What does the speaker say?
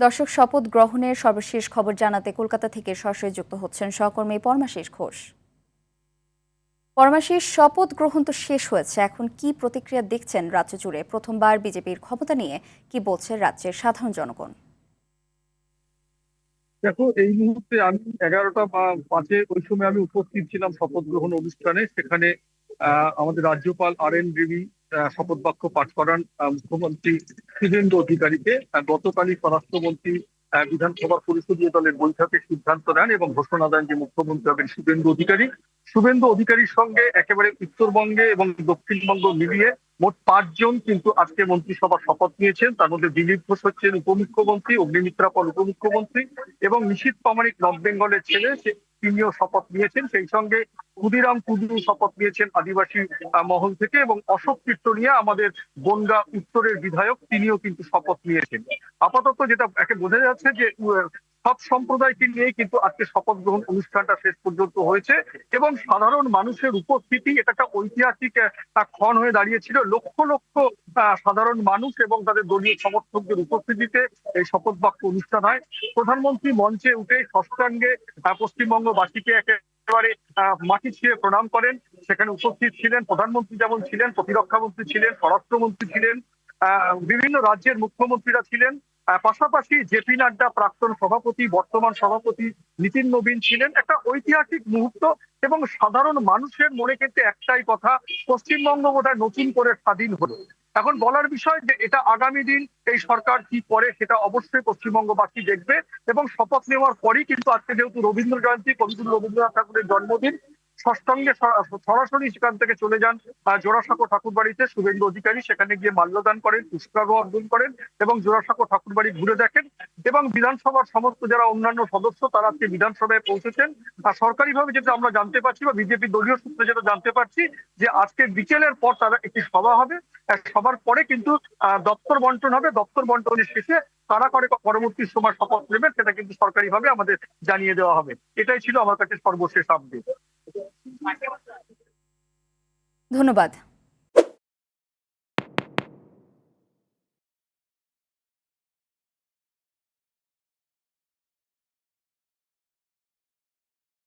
দর্শক, শপথ গ্রহণের সর্বশেষ খবর জানাতে কলকাতা থেকে সরাসরি যুক্ত হচ্ছেন সহকর্মী পরমাশিস ঘোষ। পরমাশিস, শপথ গ্রহণ তো শেষ হয়েছে, এখন কি প্রতিক্রিয়া দেখছেন রাজ্য জুড়ে? প্রথমবার বিজেপির ক্ষমতা নিয়ে কি বলছে রাজ্যের সাধারণ জনগণ? দেখো, এই মুহূর্তে আমি 11টা 5-এ ওই সময় আমি উপস্থিত ছিলাম শপথ গ্রহণ অনুষ্ঠানে। সেখানে আমাদের রাজ্যপাল আর এন রবি শপথ বাক্য পাঠ করান মুখ্যমন্ত্রী শুভেন্দু অধিকারীকে। গতকালই স্বরাষ্ট্রমন্ত্রী বিধানসভা পরিষদীয় দলের বৈঠকে সিদ্ধান্ত নেন এবং ঘোষণা দেন যে মুখ্যমন্ত্রী হবেন শুভেন্দু অধিকারী। শুভেন্দু অধিকারীর সঙ্গে একেবারে উত্তরবঙ্গে এবং দক্ষিণবঙ্গ মিলিয়ে মোট 5 জন কিন্তু আজকে মন্ত্রিসভার শপথ নিয়েছেন। তার মধ্যে দিলীপ ঘোষ হচ্ছেন উপমুখ্যমন্ত্রী, অগ্নিমিত্রা পল উপমুখ্যমন্ত্রী এবং নিশীথ প্রামাণিক নর্থ বেঙ্গলের ছেলে তিনিও শপথ নিয়েছেন। সেই সঙ্গে ক্ষুদিরাম টুডু শপথ নিয়েছেন আদিবাসী মহল থেকে, এবং অশোক কীর্তনিয়া আমাদের বনগাঁ উত্তরের বিধায়ক, তিনিও কিন্তু শপথ নিয়েছেন। আপাতত যেটা একে বোঝা যাচ্ছে যে সব সম্প্রদায়কে নিয়ে কিন্তু আজকে শপথ গ্রহণ অনুষ্ঠানটা শেষ পর্যন্ত হয়েছে এবং সাধারণ মানুষের উপস্থিতি এটা একটা ঐতিহাসিক ক্ষণ হয়ে দাঁড়িয়েছিল। লক্ষ লক্ষ সাধারণ মানুষ এবং তাদের দলীয় সমর্থকদের উপস্থিতিতে এই শপথ বাক্য অনুষ্ঠান হয়। প্রধানমন্ত্রী মঞ্চে উঠে ষষ্ঠাঙ্গে পশ্চিমবঙ্গবাসীকে একেবারে মাটি ছুঁয়ে প্রণাম করেন। সেখানে উপস্থিত ছিলেন প্রধানমন্ত্রী, যেমন ছিলেন প্রতিরক্ষা মন্ত্রী, ছিলেন স্বরাষ্ট্রমন্ত্রী, ছিলেন বিভিন্ন রাজ্যের মুখ্যমন্ত্রীরা ছিলেন। পাশাপাশি জেপি নাড্ডা প্রাক্তন সভাপতি, বর্তমান সভাপতি নীতিন নবীন ছিলেন। একটা ঐতিহাসিক মুহূর্ত এবং সাধারণ মানুষের মনে কিন্তু একটাই কথা, পশ্চিমবঙ্গ বোধহয় নতুন করে স্বাধীন হলো। এখন বলার বিষয় যে এটা আগামী দিন এই সরকার কি করে সেটা অবশ্যই পশ্চিমবঙ্গবাসী দেখবে। এবং শপথ নেওয়ার পরই কিন্তু আজকে যেহেতু রবীন্দ্র জয়ন্তী, কবিগুরু রবীন্দ্রনাথ ঠাকুরের জন্মদিন, ষষ্ঠাঙ্গে সরাসরি সেখান থেকে চলে যান জোড়াসাঁকো ঠাকুরবাড়িতে শুভেন্দু অধিকারী। সেখানে গিয়ে মাল্যদান করেন, পুষ্পার্ঘ অর্পণ করেন এবং জোড়াসাঁকো ঠাকুরবাড়ি ঘুরে দেখেন। এবং বিধানসভার সমস্ত যারা অন্যান্য সদস্য তারা আজকে বিধানসভায় পৌঁছেছেন। আর সরকারিভাবে যেটা আমরা জানতে পারছি বা বিজেপি দলীয় সূত্রে যেটা জানতে পারছি, যে আজকে বিকেলের পর তারা একটি সভা হবে। সবার পরে কিন্তু দপ্তর বন্টন হবে। দপ্তর বন্টনের শেষে কারা করে পরবর্তী সময় শপথ নেবেন সেটা কিন্তু সরকারিভাবে আমাদের জানিয়ে দেওয়া হবে। এটাই ছিল আমার কাছে সর্বশেষ আপডেট। ধন্যবাদ।